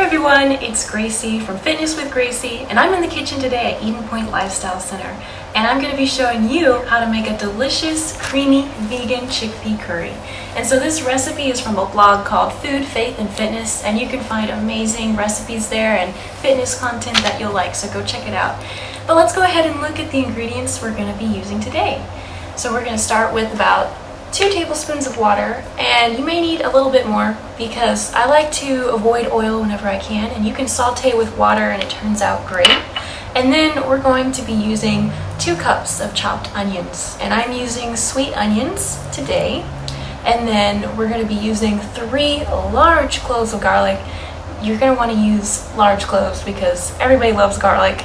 everyone, it's Gracie from Fitness with Gracie, and I'm in the kitchen today at Eden Point Lifestyle Center, and I'm going to be showing you how to make a delicious, creamy, vegan chickpea curry. And so this recipe is from a blog called Food, Faith, and Fitness, and you can find amazing recipes there and fitness content that you'll like, so go check it out. But let's go ahead and look at the ingredients we're going to be using today. So we're going to start with about 2 tablespoons of water, and you may need a little bit more because I like to avoid oil whenever I can, and you can saute with water and it turns out great. And then we're going to be using 2 cups of chopped onions, and I'm using sweet onions today. And then we're going to be using 3 large cloves of garlic. You're going to want to use large cloves because everybody loves garlic.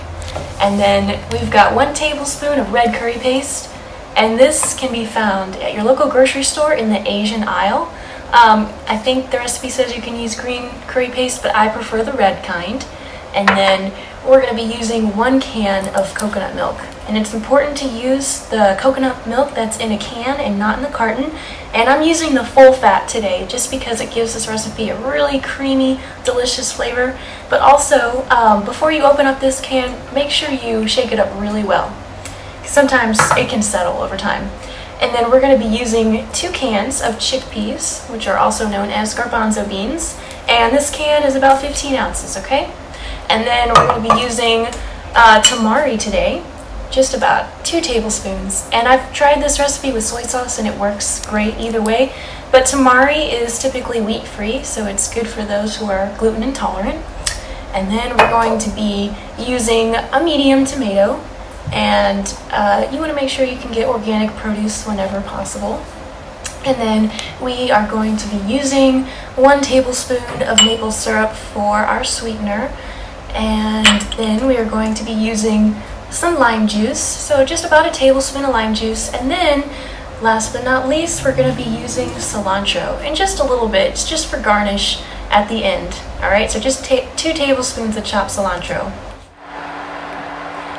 And then we've got 1 tablespoon of red curry paste. And this can be found at your local grocery store in the Asian aisle. I think the recipe says you can use green curry paste, but I prefer the red kind. And then we're going to be using 1 can of coconut milk. And it's important to use the coconut milk that's in a can and not in the carton. And I'm using the full fat today just because it gives this recipe a really creamy, delicious flavor. But also, before you open up this can, make sure you shake it up really well. Sometimes it can settle over time. And then we're going to be using 2 cans of chickpeas, which are also known as garbanzo beans. And this can is about 15 ounces, okay? And then we're going to be using tamari today, just about 2 tablespoons. And I've tried this recipe with soy sauce and it works great either way. But tamari is typically wheat-free, so it's good for those who are gluten intolerant. And then we're going to be using a medium tomato. And you want to make sure you can get organic produce whenever possible. And then we are going to be using 1 tablespoon of maple syrup for our sweetener. And then we are going to be using some lime juice, so just about a tablespoon of lime juice. And then, last but not least, we're going to be using cilantro, and just a little bit. It's just for garnish at the end. Alright, so just 2 tablespoons of chopped cilantro.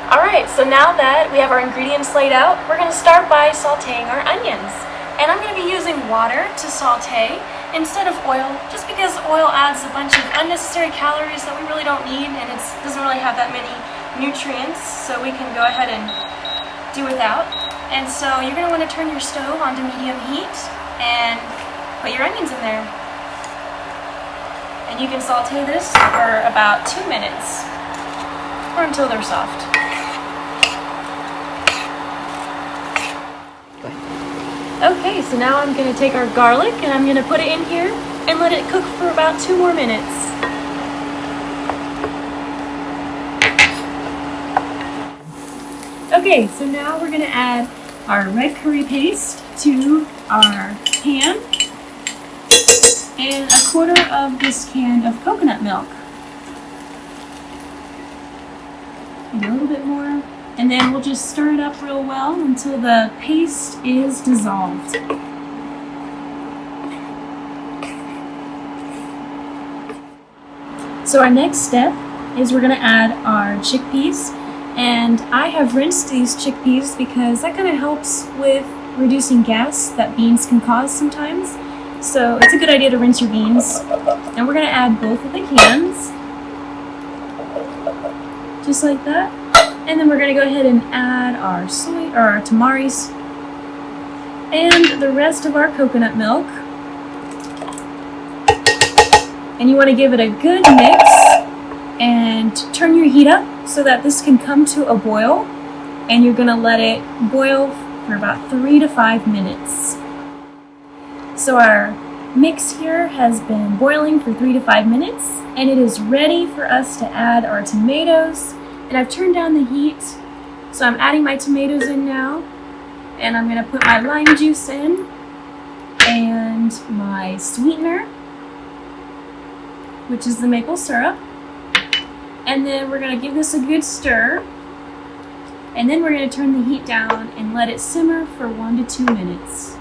Alright, so now that we have our ingredients laid out, we're going to start by sauteing our onions. And I'm going to be using water to saute instead of oil, just because oil adds a bunch of unnecessary calories that we really don't need, and it doesn't really have that many nutrients, so we can go ahead and do without. And so you're going to want to turn your stove onto medium heat and put your onions in there. And you can saute this for about 2 minutes, or until they're soft. Okay, so now I'm going to take our garlic and I'm going to put it in here and let it cook for about 2 more minutes. Okay, so now we're going to add our red curry paste to our can and 1/4 of this can of coconut milk. Maybe a little bit more. And then we'll just stir it up real well until the paste is dissolved. So our next step is we're going to add our chickpeas. And I have rinsed these chickpeas because that kind of helps with reducing gas that beans can cause sometimes. So it's a good idea to rinse your beans. And we're going to add both of the cans. Just like that. And then we're going to go ahead and add our our tamaris and the rest of our coconut milk. And you want to give it a good mix and turn your heat up so that this can come to a boil. And you're going to let it boil for about 3 to 5 minutes. So our mix here has been boiling for 3 to 5 minutes, and it is ready for us to add our tomatoes. And I've turned down the heat, so I'm adding my tomatoes in now. And I'm going to put my lime juice in and my sweetener, which is the maple syrup. And then we're going to give this a good stir. And then we're going to turn the heat down and let it simmer for 1 to 2 minutes.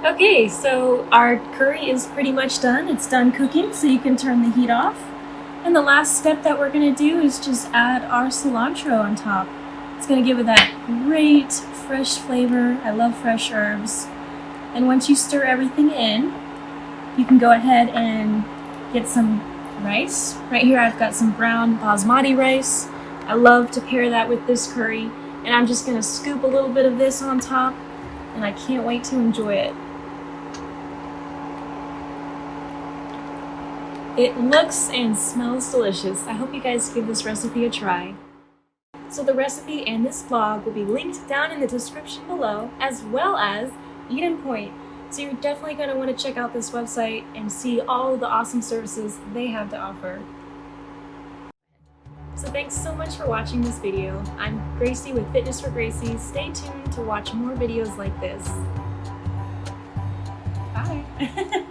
Okay, so our curry is pretty much done. It's done cooking, so you can turn the heat off. And the last step that we're going to do is just add our cilantro on top. It's going to give it that great fresh flavor. I love fresh herbs. And once you stir everything in, you can go ahead and get some rice. Right here I've got some brown basmati rice. I love to pair that with this curry, and I'm just gonna scoop a little bit of this on top, and I can't wait to enjoy it. It looks and smells delicious. I hope you guys give this recipe a try. So the recipe and this vlog will be linked down in the description below, as well as Eden Point. So you're definitely going to want to check out this website and see all the awesome services they have to offer. So thanks so much for watching this video. I'm Gracie with Fitness for Gracie. Stay tuned to watch more videos like this. Bye!